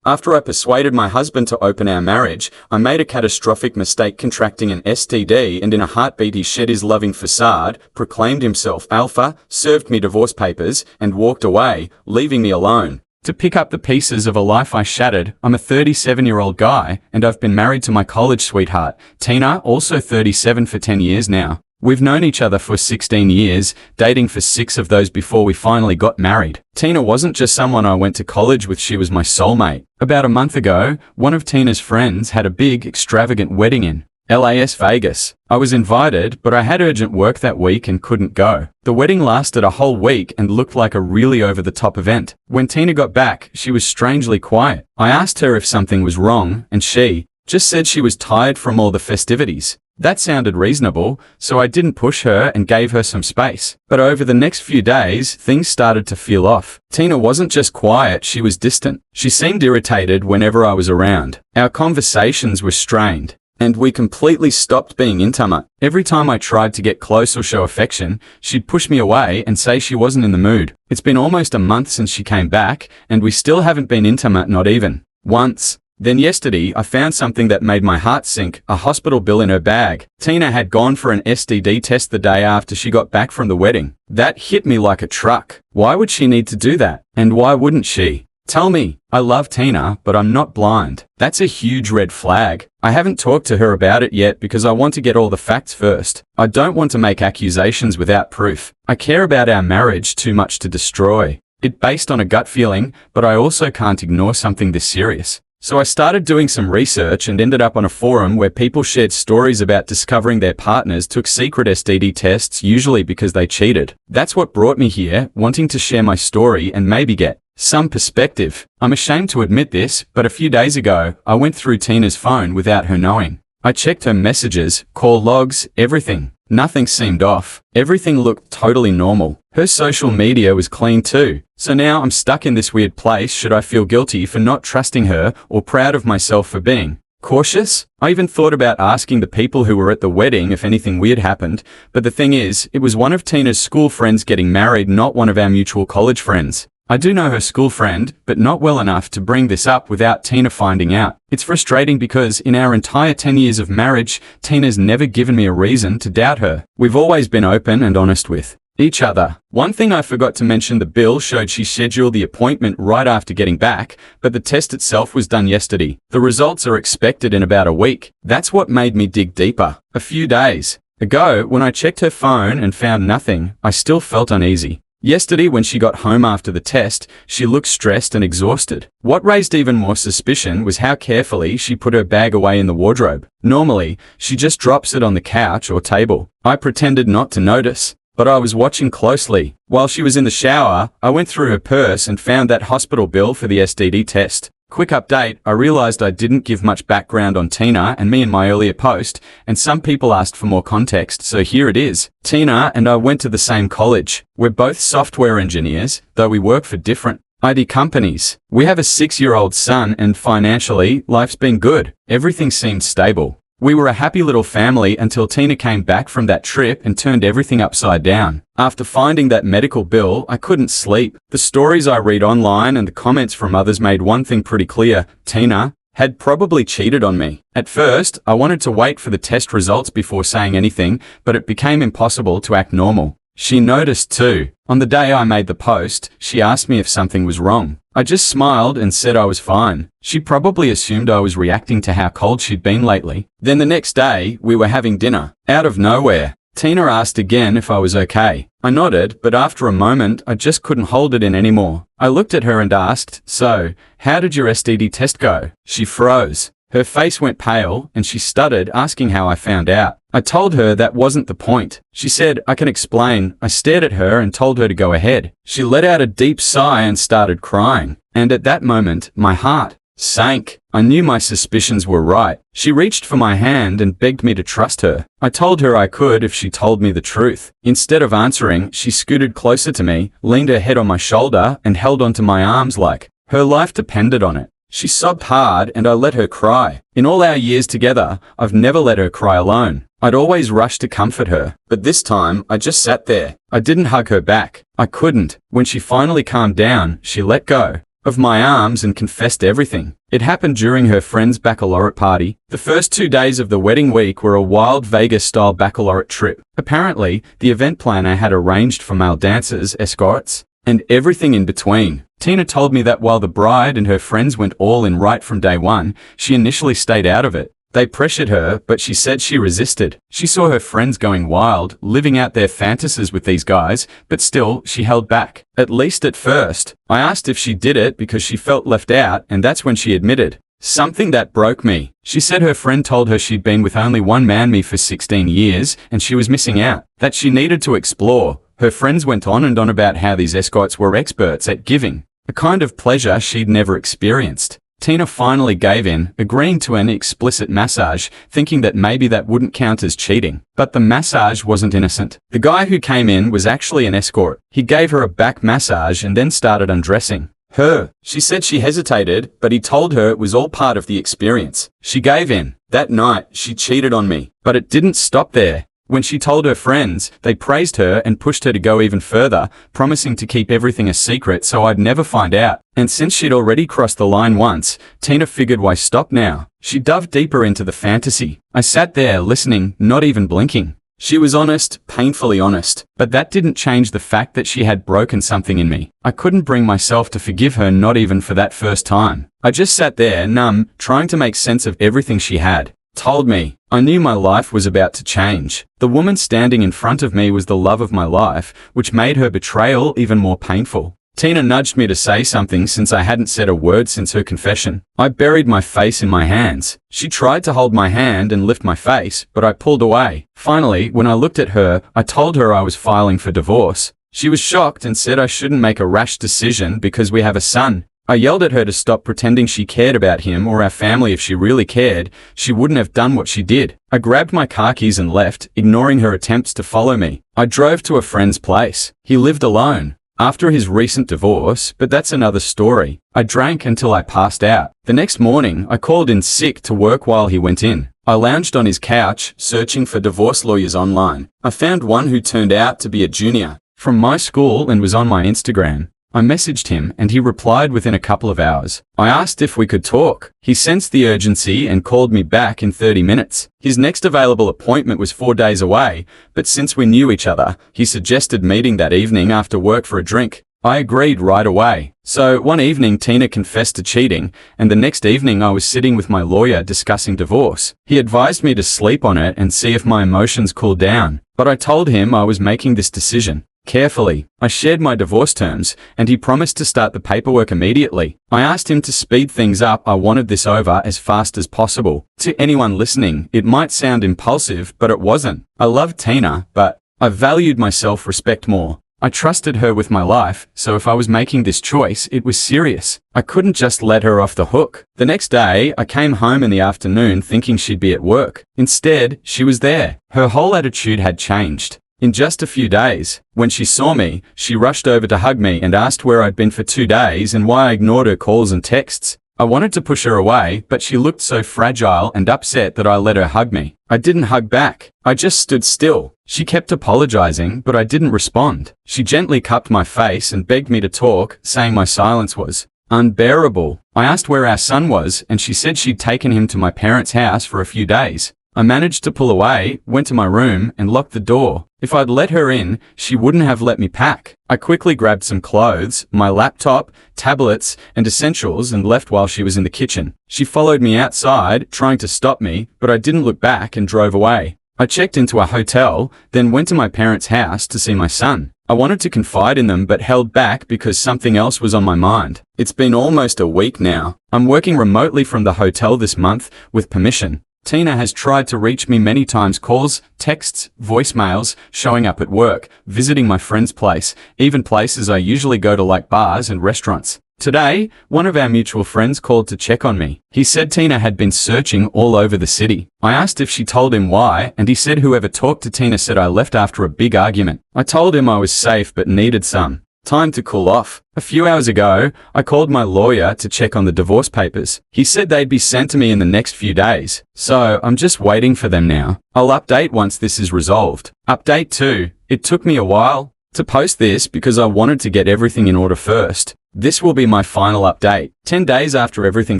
After I persuaded my husband to open our marriage, I made a catastrophic mistake contracting an STD, and in a heartbeat he shed his loving facade, proclaimed himself alpha, served me divorce papers, and walked away, leaving me alone to pick up the pieces of a life I shattered. I'm a 37-year-old guy, and I've been married to my college sweetheart, Tina, also 37, for 10 years now. We've known each other for 16 years, dating for 6 of those before we finally got married. Tina wasn't just someone I went to college with, she was my soulmate. About a month ago, one of Tina's friends had a big, extravagant wedding in Las Vegas. I was invited, but I had urgent work that week and couldn't go. The wedding lasted a whole week and looked like a really over-the-top event. When Tina got back, she was strangely quiet. I asked her if something was wrong, and she just said she was tired from all the festivities. That sounded reasonable, so I didn't push her and gave her some space. But over the next few days, things started to feel off. Tina wasn't just quiet, she was distant. She seemed irritated whenever I was around. Our conversations were strained, and we completely stopped being intimate. Every time I tried to get close or show affection, she'd push me away and say she wasn't in the mood. It's been almost a month since she came back, and we still haven't been intimate, not even once. Then yesterday, I found something that made my heart sink, a hospital bill in her bag. Tina had gone for an STD test the day after she got back from the wedding. That hit me like a truck. Why would she need to do that? And why wouldn't she? Tell me, I love Tina, but I'm not blind. That's a huge red flag. I haven't talked to her about it yet because I want to get all the facts first. I don't want to make accusations without proof. I care about our marriage too much to destroy it based on a gut feeling, but I also can't ignore something this serious. So I started doing some research and ended up on a forum where people shared stories about discovering their partners took secret STD tests, usually because they cheated. That's what brought me here, wanting to share my story and maybe get some perspective. I'm ashamed to admit this, but a few days ago, I went through Tina's phone without her knowing. I checked her messages, call logs, everything. Nothing seemed off. Everything looked totally normal. Her social media was clean too. So now I'm stuck in this weird place. Should I feel guilty for not trusting her, or proud of myself for being cautious? I even thought about asking the people who were at the wedding if anything weird happened, but the thing is, it was one of Tina's school friends getting married, not one of our mutual college friends. I do know her school friend, but not well enough to bring this up without Tina finding out. It's frustrating because in our entire 10 years of marriage, Tina's never given me a reason to doubt her. We've always been open and honest with each other. One thing I forgot to mention, the bill showed she scheduled the appointment right after getting back, but the test itself was done yesterday. The results are expected in about a week. That's what made me dig deeper. A few days ago, when I checked her phone and found nothing, I still felt uneasy. Yesterday, when she got home after the test, she looked stressed and exhausted. What raised even more suspicion was how carefully she put her bag away in the wardrobe. Normally, she just drops it on the couch or table. I pretended not to notice, but I was watching closely. While she was in the shower, I went through her purse and found that hospital bill for the STD test. Quick update, I realized I didn't give much background on Tina and me in my earlier post, and some people asked for more context, so here it is. Tina and I went to the same college. We're both software engineers, though we work for different IT companies. We have a 6-year-old son, and financially, life's been good. Everything seemed stable. We were a happy little family until Tina came back from that trip and turned everything upside down. After finding that medical bill, I couldn't sleep. The stories I read online and the comments from others made one thing pretty clear: Tina had probably cheated on me. At first, I wanted to wait for the test results before saying anything, but it became impossible to act normal. She noticed too. On the day I made the post, she asked me if something was wrong. I just smiled and said I was fine. She probably assumed I was reacting to how cold she'd been lately. Then the next day, we were having dinner. Out of nowhere, Tina asked again if I was okay. I nodded, but after a moment, I just couldn't hold it in anymore. I looked at her and asked, "So, how did your STD test go?" She froze. Her face went pale, and she stuttered, asking how I found out. I told her that wasn't the point. She said, "I can explain." I stared at her and told her to go ahead. She let out a deep sigh and started crying. And at that moment, my heart sank. I knew my suspicions were right. She reached for my hand and begged me to trust her. I told her I could if she told me the truth. Instead of answering, she scooted closer to me, leaned her head on my shoulder, and held onto my arms like her life depended on it. She sobbed hard, and I let her cry. In all our years together, I've never let her cry alone. I'd always rush to comfort her, but this time, I just sat there. I didn't hug her back. I couldn't. When she finally calmed down, she let go. of my arms and confessed everything. It happened during her friend's baccalaureate party. The first 2 days of the wedding week were a wild Vegas-style baccalaureate trip. Apparently, the event planner had arranged for male dancers, escorts, and everything in between. Tina told me that while the bride and her friends went all in right from day one, she initially stayed out of it. They pressured her, but she said she resisted. She saw her friends going wild, living out their fantasies with these guys, but still, she held back. At least at first. I asked if she did it because she felt left out, and that's when she admitted something that broke me. She said her friend told her she'd been with only one man for 16 years, and she was missing out. That she needed to explore. Her friends went on and on about how these escorts were experts at giving a kind of pleasure she'd never experienced. Tina finally gave in, agreeing to an explicit massage, thinking that maybe that wouldn't count as cheating. But the massage wasn't innocent. The guy who came in was actually an escort. He gave her a back massage and then started undressing her. She said she hesitated, but he told her it was all part of the experience. She gave in. That night, she cheated on me. But it didn't stop there. When she told her friends, they praised her and pushed her to go even further, promising to keep everything a secret so I'd never find out. And since she'd already crossed the line once, Tina figured why stop now. She dove deeper into the fantasy. I sat there listening, not even blinking. She was honest, painfully honest, but that didn't change the fact that she had broken something in me. I couldn't bring myself to forgive her, not even for that first time. I just sat there, numb, trying to make sense of everything she had told me. I knew my life was about to change. The woman standing in front of me was the love of my life, which made her betrayal even more painful. Tina nudged me to say something since I hadn't said a word since her confession. I buried my face in my hands. She tried to hold my hand and lift my face, but I pulled away. Finally, when I looked at her, I told her I was filing for divorce. She was shocked and said I shouldn't make a rash decision because we have a son. I yelled at her to stop pretending she cared about him or our family. If she really cared, she wouldn't have done what she did. I grabbed my car keys and left, ignoring her attempts to follow me. I drove to a friend's place. He lived alone after his recent divorce, but that's another story. I drank until I passed out. The next morning, I called in sick to work while he went in. I lounged on his couch, searching for divorce lawyers online. I found one who turned out to be a junior from my school and was on my Instagram. I messaged him and he replied within a couple of hours. I asked if we could talk. He sensed the urgency and called me back in 30 minutes. His next available appointment was 4 days away, but since we knew each other, he suggested meeting that evening after work for a drink. I agreed right away. So one evening Tina confessed to cheating, and the next evening I was sitting with my lawyer discussing divorce. He advised me to sleep on it and see if my emotions cooled down, but I told him I was making this decision carefully. I shared my divorce terms, and he promised to start the paperwork immediately. I asked him to speed things up. I wanted this over as fast as possible. To anyone listening, it might sound impulsive, but it wasn't. I loved Tina, but I valued my self-respect more. I trusted her with my life, so if I was making this choice, it was serious. I couldn't just let her off the hook. The next day, I came home in the afternoon thinking she'd be at work. Instead, she was there. Her whole attitude had changed. In just a few days, when she saw me, she rushed over to hug me and asked where I'd been for 2 days and why I ignored her calls and texts. I wanted to push her away, but she looked so fragile and upset that I let her hug me. I didn't hug back. I just stood still. She kept apologizing, but I didn't respond. She gently cupped my face and begged me to talk, saying my silence was unbearable. I asked where our son was, and she said she'd taken him to my parents' house for a few days. I managed to pull away, went to my room, and locked the door. If I'd let her in, she wouldn't have let me pack. I quickly grabbed some clothes, my laptop, tablets, and essentials and left while she was in the kitchen. She followed me outside, trying to stop me, but I didn't look back and drove away. I checked into a hotel, then went to my parents' house to see my son. I wanted to confide in them but held back because something else was on my mind. It's been almost a week now. I'm working remotely from the hotel this month, with permission. Tina has tried to reach me many times, calls, texts, voicemails, showing up at work, visiting my friend's place, even places I usually go to like bars and restaurants. Today, one of our mutual friends called to check on me. He said Tina had been searching all over the city. I asked if she told him why, and he said whoever talked to Tina said I left after a big argument. I told him I was safe but needed some time to cool off. A few hours ago, I called my lawyer to check on the divorce papers. He said they'd be sent to me in the next few days. So, I'm just waiting for them now. I'll update once this is resolved. Update 2. It took me a while. to post this because I wanted to get everything in order first. This will be my final update. 10 days after everything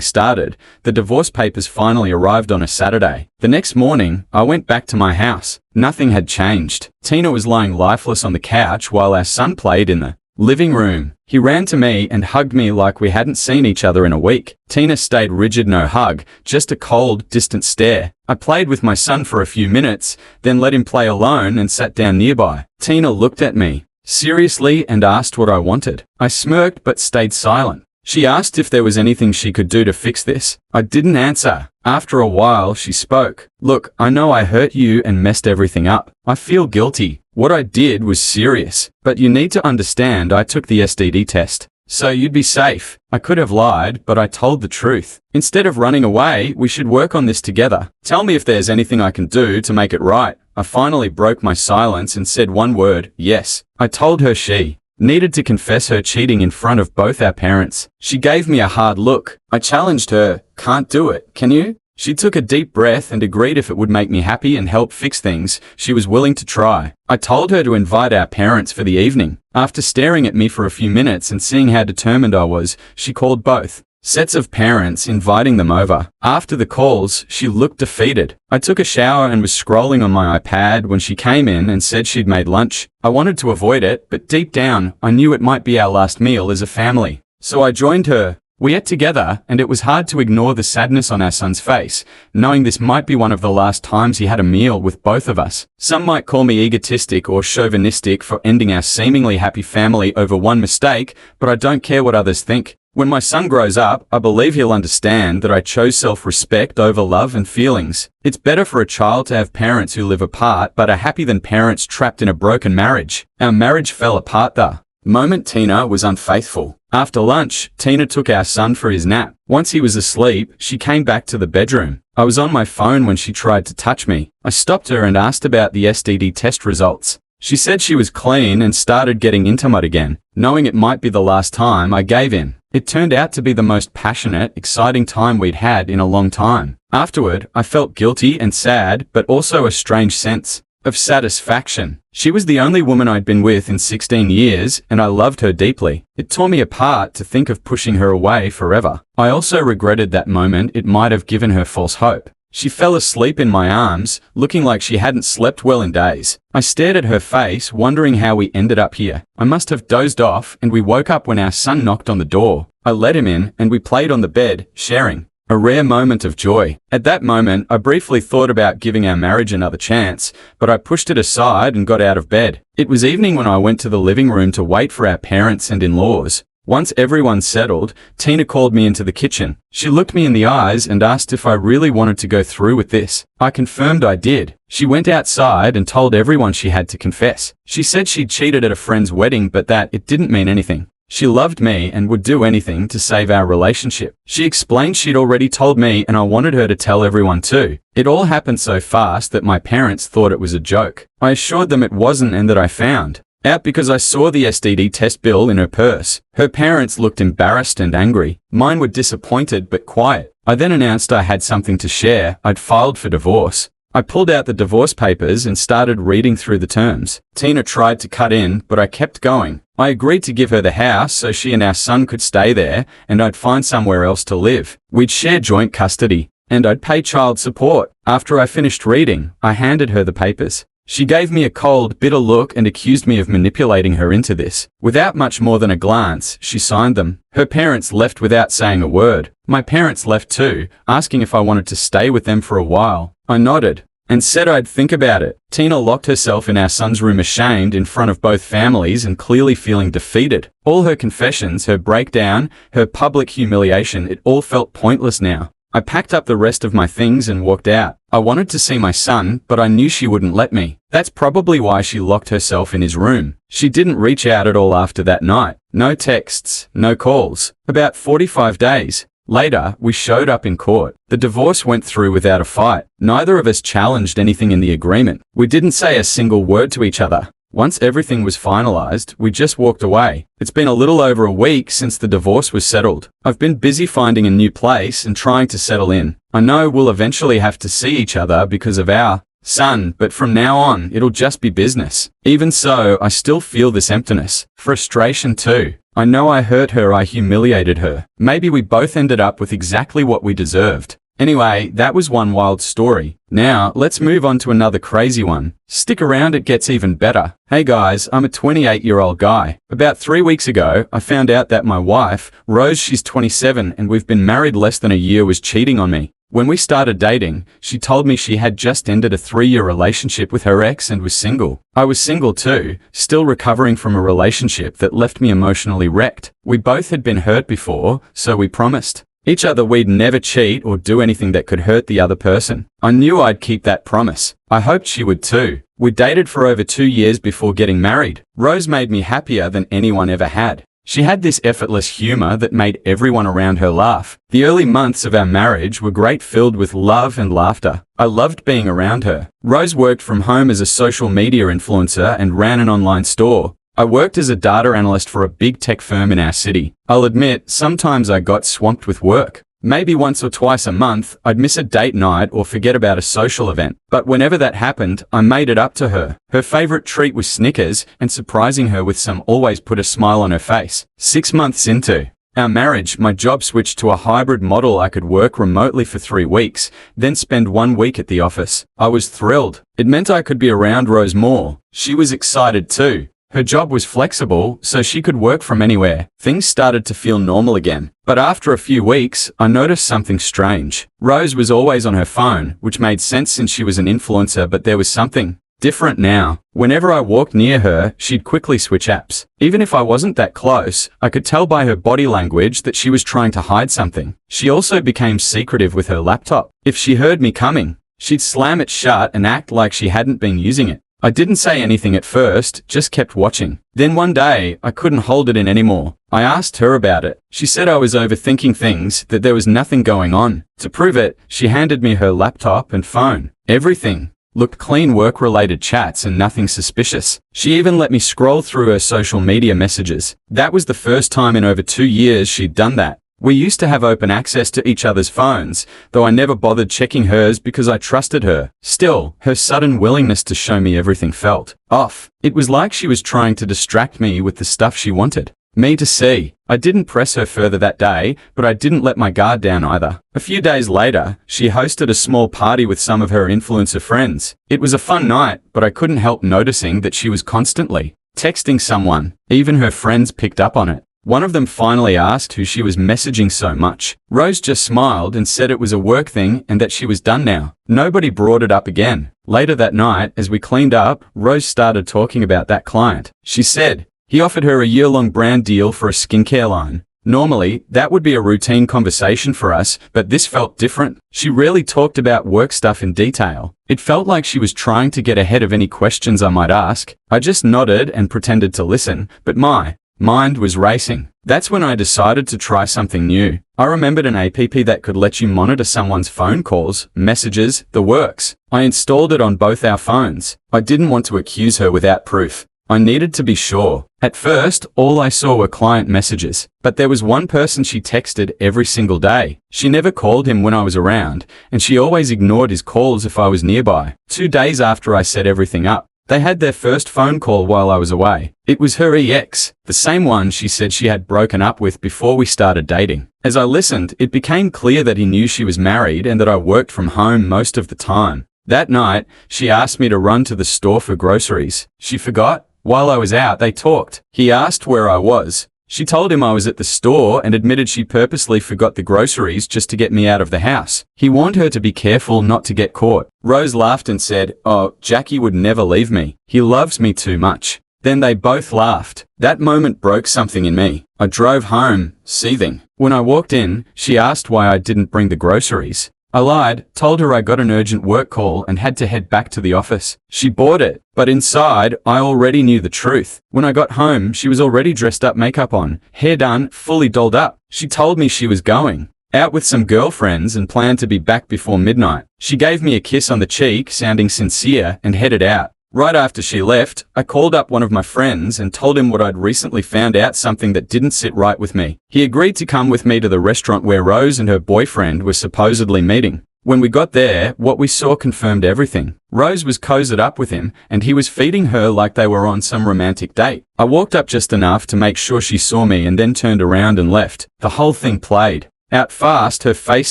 started, the divorce papers finally arrived on a Saturday. The next morning, I went back to my house. Nothing had changed. Tina was lying lifeless on the couch while our son played in the living room. He ran to me and hugged me like we hadn't seen each other in a week. Tina stayed rigid, no hug, just a cold, distant stare. I played with my son for a few minutes, then let him play alone and sat down nearby. Tina looked at me seriously and asked what I wanted. I smirked but stayed silent. She asked if there was anything she could do to fix this. I didn't answer. After a while, she spoke. Look, I know I hurt you and messed everything up. I feel guilty. What I did was serious. But you need to understand I took the STD test. So you'd be safe. I could have lied, but I told the truth. Instead of running away, we should work on this together. Tell me if there's anything I can do to make it right. I finally broke my silence and said one word, yes. I told her she needed to confess her cheating in front of both our parents. She gave me a hard look. I challenged her, can't do it, can you? She took a deep breath and agreed if it would make me happy and help fix things, she was willing to try. I told her to invite our parents for the evening. After staring at me for a few minutes and seeing how determined I was, she called both sets of parents, inviting them over. After the calls, she looked defeated. I took a shower and was scrolling on my iPad when she came in and said she'd made lunch. I wanted to avoid it, but deep down, I knew it might be our last meal as a family. So I joined her. We ate together, and it was hard to ignore the sadness on our son's face, knowing this might be one of the last times he had a meal with both of us. Some might call me egotistic or chauvinistic for ending our seemingly happy family over one mistake, but I don't care what others think. When my son grows up, I believe he'll understand that I chose self-respect over love and feelings. It's better for a child to have parents who live apart but are happy than parents trapped in a broken marriage. Our marriage fell apart the moment Tina was unfaithful. After lunch, Tina took our son for his nap. Once he was asleep, she came back to the bedroom. I was on my phone when she tried to touch me. I stopped her and asked about the STD test results. She said she was clean and started getting intimate again. Knowing it might be the last time, I gave in. It turned out to be the most passionate, exciting time we'd had in a long time. Afterward, I felt guilty and sad, but also a strange sense of satisfaction. She was the only woman I'd been with in 16 years, and I loved her deeply. It tore me apart to think of pushing her away forever. I also regretted that moment. It might have given her false hope. She fell asleep in my arms, looking like she hadn't slept well in days. I stared at her face, wondering how we ended up here. I must have dozed off, and we woke up when our son knocked on the door. I let him in, and we played on the bed, sharing a rare moment of joy. At that moment, I briefly thought about giving our marriage another chance, but I pushed it aside and got out of bed. It was evening when I went to the living room to wait for our parents and in-laws. Once everyone settled, Tina called me into the kitchen. She looked me in the eyes and asked if I really wanted to go through with this. I confirmed I did. She went outside and told everyone she had to confess. She said she'd cheated at a friend's wedding, but that it didn't mean anything. She loved me and would do anything to save our relationship. She explained she'd already told me and I wanted her to tell everyone too. It all happened so fast that my parents thought it was a joke. I assured them it wasn't and that I found out because I saw the STD test bill in her purse. Her parents looked embarrassed and angry. Mine were disappointed but quiet. I then announced I had something to share. I'd filed for divorce. I pulled out the divorce papers and started reading through the terms. Tina tried to cut in, but I kept going. I agreed to give her the house so she and our son could stay there, and I'd find somewhere else to live. We'd share joint custody, and I'd pay child support. After I finished reading, I handed her the papers. She gave me a cold, bitter look and accused me of manipulating her into this. Without much more than a glance, she signed them. Her parents left without saying a word. My parents left too, asking if I wanted to stay with them for a while. I nodded and said I'd think about it. Tina locked herself in our son's room ashamed in front of both families and clearly feeling defeated. All her confessions, her breakdown, her public humiliation, it all felt pointless now. I packed up the rest of my things and walked out. I wanted to see my son, but I knew she wouldn't let me. That's probably why she locked herself in his room. She didn't reach out at all after that night. No texts, no calls. About 45 days later, we showed up in court. The divorce went through without a fight. Neither of us challenged anything in the agreement. We didn't say a single word to each other. Once everything was finalized, we just walked away. It's been a little over a week since the divorce was settled. I've been busy finding a new place and trying to settle in. I know we'll eventually have to see each other because of our son, but from now on, it'll just be business. Even so, I still feel this emptiness. Frustration too. I know I hurt her, I humiliated her. Maybe we both ended up with exactly what we deserved. Anyway, that was one wild story. Now, let's move on to another crazy one. Stick around, it gets even better. Hey guys, I'm a 28-year-old guy. About 3 weeks ago, I found out that my wife, Rose, she's 27 and we've been married less than a year, was cheating on me. When we started dating, she told me she had just ended a 3-year relationship with her ex and was single. I was single too, still recovering from a relationship that left me emotionally wrecked. We both had been hurt before, so we promised each other we'd never cheat or do anything that could hurt the other person. I knew I'd keep that promise. I hoped she would too. We dated for over 2 years before getting married. Rose made me happier than anyone ever had. She had this effortless humor that made everyone around her laugh. The early months of our marriage were great, filled with love and laughter. I loved being around her. Rose worked from home as a social media influencer and ran an online store. I worked as a data analyst for a big tech firm in our city. I'll admit, sometimes I got swamped with work. Maybe once or twice a month, I'd miss a date night or forget about a social event. But whenever that happened, I made it up to her. Her favorite treat was Snickers, and surprising her with some always put a smile on her face. 6 months into our marriage, my job switched to a hybrid model. I could work remotely for 3 weeks, then spend 1 week at the office. I was thrilled. It meant I could be around Rose more. She was excited too. Her job was flexible, so she could work from anywhere. Things started to feel normal again. But after a few weeks, I noticed something strange. Rose was always on her phone, which made sense since she was an influencer, but there was something different now. Whenever I walked near her, she'd quickly switch apps. Even if I wasn't that close, I could tell by her body language that she was trying to hide something. She also became secretive with her laptop. If she heard me coming, she'd slam it shut and act like she hadn't been using it. I didn't say anything at first, just kept watching. Then one day, I couldn't hold it in anymore. I asked her about it. She said I was overthinking things, that there was nothing going on. To prove it, she handed me her laptop and phone. Everything looked clean, work-related chats and nothing suspicious. She even let me scroll through her social media messages. That was the first time in over 2 years she'd done that. We used to have open access to each other's phones, though I never bothered checking hers because I trusted her. Still, her sudden willingness to show me everything felt off. It was like she was trying to distract me with the stuff she wanted me to see. I didn't press her further that day, but I didn't let my guard down either. A few days later, she hosted a small party with some of her influencer friends. It was a fun night, but I couldn't help noticing that she was constantly texting someone. Even her friends picked up on it. One of them finally asked who she was messaging so much. Rose just smiled and said it was a work thing and that she was done now. Nobody brought it up again. Later that night, as we cleaned up, Rose started talking about that client. She said he offered her a year-long brand deal for a skincare line. Normally, that would be a routine conversation for us, but this felt different. She rarely talked about work stuff in detail. It felt like she was trying to get ahead of any questions I might ask. I just nodded and pretended to listen, but my mind was racing. That's when I decided to try something new. I remembered an app that could let you monitor someone's phone calls, messages, the works. I installed it on both our phones. I didn't want to accuse her without proof. I needed to be sure. At first, all I saw were client messages, but there was one person she texted every single day. She never called him when I was around, and she always ignored his calls if I was nearby. 2 days after I set everything up, they had their first phone call while I was away. It was her ex, the same one she said she had broken up with before we started dating. As I listened, it became clear that he knew she was married and that I worked from home most of the time. That night, she asked me to run to the store for groceries. She forgot. While I was out, they talked. He asked where I was. She told him I was at the store and admitted she purposely forgot the groceries just to get me out of the house. He warned her to be careful not to get caught. Rose laughed and said, "Oh, Jackie would never leave me. He loves me too much." Then they both laughed. That moment broke something in me. I drove home, seething. When I walked in, she asked why I didn't bring the groceries. I lied, told her I got an urgent work call and had to head back to the office. She bought it, but inside, I already knew the truth. When I got home, she was already dressed up, makeup on, hair done, fully dolled up. She told me she was going out with some girlfriends and planned to be back before midnight. She gave me a kiss on the cheek, sounding sincere, and headed out. Right after she left, I called up one of my friends and told him what I'd recently found out, something that didn't sit right with me. He agreed to come with me to the restaurant where Rose and her boyfriend were supposedly meeting. When we got there, what we saw confirmed everything. Rose was cozied up with him, and he was feeding her like they were on some romantic date. I walked up just enough to make sure she saw me and then turned around and left. The whole thing played out fast. Her face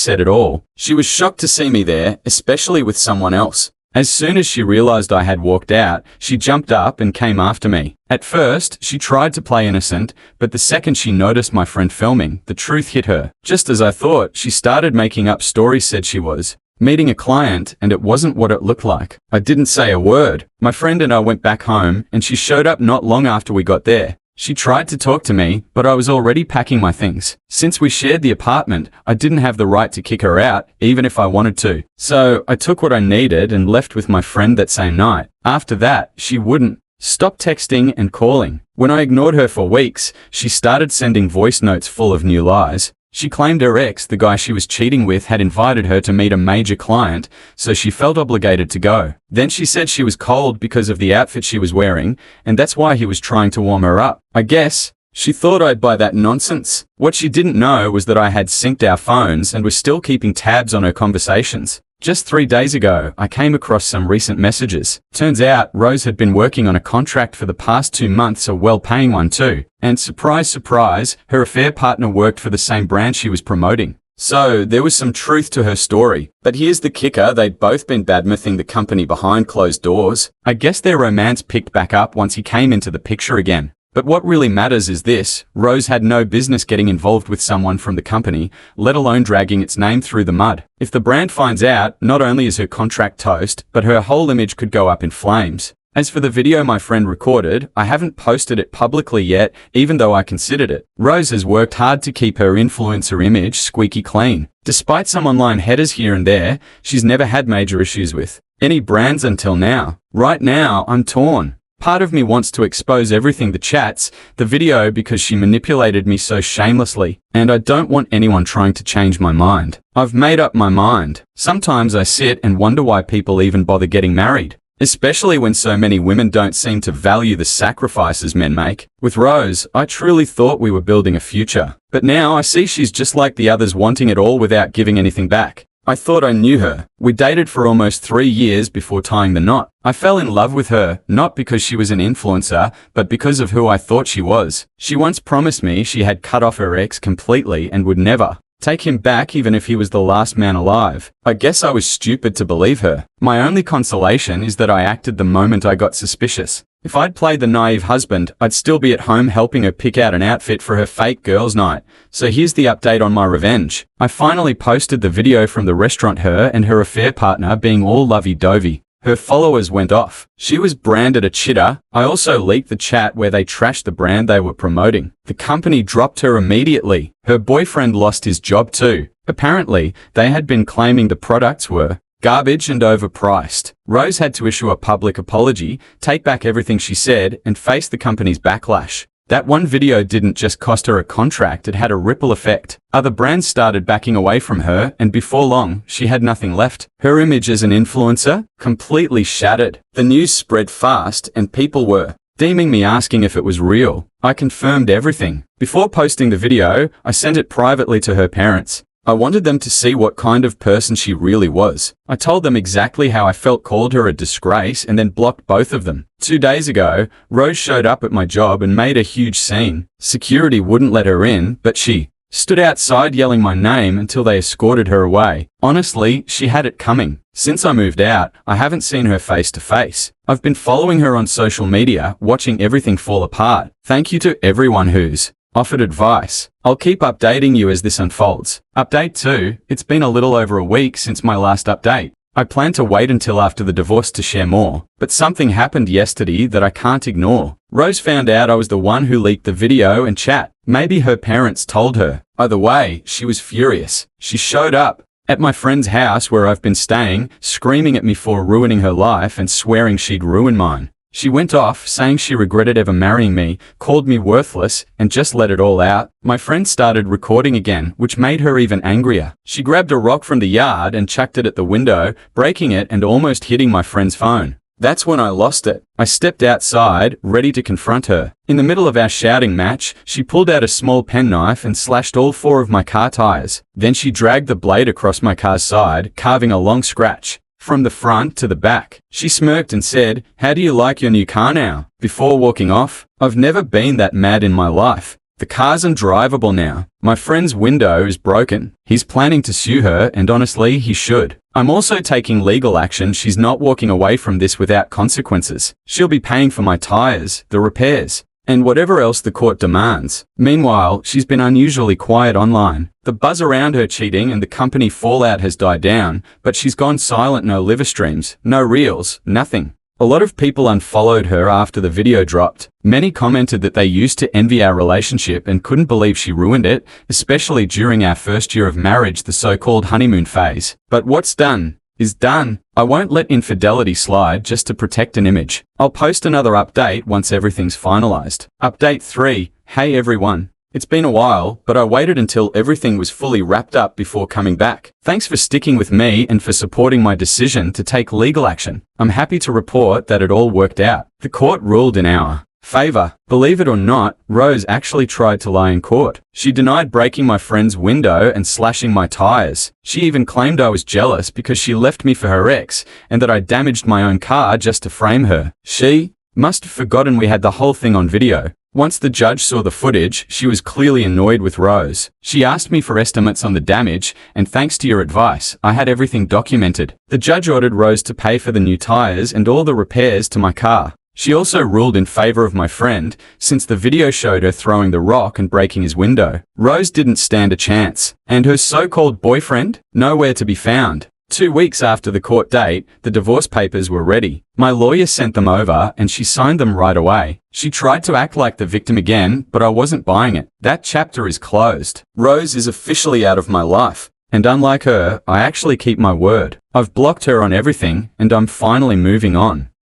said it all. She was shocked to see me there, especially with someone else. As soon as she realized I had walked out, she jumped up and came after me. At first, she tried to play innocent, but the second she noticed my friend filming, the truth hit her. Just as I thought, she started making up stories, said she was meeting a client, and it wasn't what it looked like. I didn't say a word. My friend and I went back home, and she showed up not long after we got there. She tried to talk to me, but I was already packing my things. Since we shared the apartment, I didn't have the right to kick her out, even if I wanted to. So I took what I needed and left with my friend that same night. After that, she wouldn't stop texting and calling. When I ignored her for weeks, she started sending voice notes full of new lies. She claimed her ex, the guy she was cheating with, had invited her to meet a major client, so she felt obligated to go. Then she said she was cold because of the outfit she was wearing, and that's why he was trying to warm her up. I guess she thought I'd buy that nonsense. What she didn't know was that I had synced our phones and was still keeping tabs on her conversations. Just 3 days ago, I came across some recent messages. Turns out, Rose had been working on a contract for the past 2 months, a well-paying one too. And surprise, surprise, her affair partner worked for the same brand she was promoting. So, there was some truth to her story. But here's the kicker, they'd both been badmouthing the company behind closed doors. I guess their romance picked back up once he came into the picture again. But what really matters is this: Rose had no business getting involved with someone from the company, let alone dragging its name through the mud. If the brand finds out, not only is her contract toast, but her whole image could go up in flames. As for the video my friend recorded, I haven't posted it publicly yet, even though I considered it. Rose has worked hard to keep her influencer image squeaky clean. Despite some online headers here and there, she's never had major issues with any brands until now. Right now, I'm torn. Part of me wants to expose everything, the chats, the video, because she manipulated me so shamelessly, and I don't want anyone trying to change my mind. I've made up my mind. Sometimes I sit and wonder why people even bother getting married, especially when so many women don't seem to value the sacrifices men make. With Rose, I truly thought we were building a future, but now I see she's just like the others, wanting it all without giving anything back. I thought I knew her. We dated for almost 3 years before tying the knot. I fell in love with her, not because she was an influencer, but because of who I thought she was. She once promised me she had cut off her ex completely and would never take him back, even if he was the last man alive. I guess I was stupid to believe her. My only consolation is that I acted the moment I got suspicious. If I'd played the naive husband, I'd still be at home helping her pick out an outfit for her fake girls' night. So here's the update on my revenge. I finally posted the video from the restaurant, her and her affair partner being all lovey-dovey. Her followers went off. She was branded a cheater. I also leaked the chat where they trashed the brand they were promoting. The company dropped her immediately. Her boyfriend lost his job too. Apparently, they had been claiming the products were garbage and overpriced. Rose had to issue a public apology, take back everything she said, and face the company's backlash. That one video didn't just cost her a contract, it had a ripple effect. Other brands started backing away from her, and before long, she had nothing left. Her image as an influencer completely shattered. The news spread fast, and people were DMing me asking if it was real. I confirmed everything. Before posting the video, I sent it privately to her parents. I wanted them to see what kind of person she really was. I told them exactly how I felt, called her a disgrace, and then blocked both of them. 2 days ago, Rose showed up at my job and made a huge scene. Security wouldn't let her in, but she stood outside yelling my name until they escorted her away. Honestly, she had it coming. Since I moved out, I haven't seen her face to face. I've been following her on social media, watching everything fall apart. Thank you to everyone who's offered advice. I'll keep updating you as this unfolds. Update 2. It's been a little over a week since my last update. I plan to wait until after the divorce to share more, but something happened yesterday that I can't ignore. Rose found out I was the one who leaked the video and chat. Maybe her parents told her. Either way, she was furious. She showed up at my friend's house where I've been staying, screaming at me for ruining her life and swearing she'd ruin mine. She went off, saying she regretted ever marrying me, called me worthless, and just let it all out. My friend started recording again, which made her even angrier. She grabbed a rock from the yard and chucked it at the window, breaking it and almost hitting my friend's phone. That's when I lost it. I stepped outside, ready to confront her. In the middle of our shouting match, she pulled out a small penknife and slashed all 4 of my car tires. Then she dragged the blade across my car's side, carving a long scratch from the front to the back. She smirked and said, "How do you like your new car now?" before walking off. I've never been that mad in my life. The car's undrivable now. My friend's window is broken. He's planning to sue her, and honestly, he should. I'm also taking legal action. She's not walking away from this without consequences. She'll be paying for my tires, the repairs, and whatever else the court demands. Meanwhile, she's been unusually quiet online. The buzz around her cheating and the company fallout has died down, but she's gone silent. No live streams, no reels, nothing. A lot of people unfollowed her after the video dropped. Many commented that they used to envy our relationship and couldn't believe she ruined it, especially during our first year of marriage, the so-called honeymoon phase. But what's done is done. I won't let infidelity slide just to protect an image. I'll post another update once everything's finalized. Update 3. Hey everyone. It's been a while, but I waited until everything was fully wrapped up before coming back. Thanks for sticking with me and for supporting my decision to take legal action. I'm happy to report that it all worked out. The court ruled in our favor. Believe it or not, Rose actually tried to lie in court. She denied breaking my friend's window and slashing my tires. She even claimed I was jealous because she left me for her ex and that I damaged my own car just to frame her. She must have forgotten we had the whole thing on video. Once the judge saw the footage, she was clearly annoyed with Rose. She asked me for estimates on the damage, and thanks to your advice, I had everything documented. The judge ordered Rose to pay for the new tires and all the repairs to my car. She also ruled in favor of my friend, since the video showed her throwing the rock and breaking his window. Rose didn't stand a chance. And her so-called boyfriend? Nowhere to be found. 2 weeks after the court date, the divorce papers were ready. My lawyer sent them over and she signed them right away. She tried to act like the victim again, but I wasn't buying it. That chapter is closed. Rose is officially out of my life. And unlike her, I actually keep my word. I've blocked her on everything, and I'm finally moving on.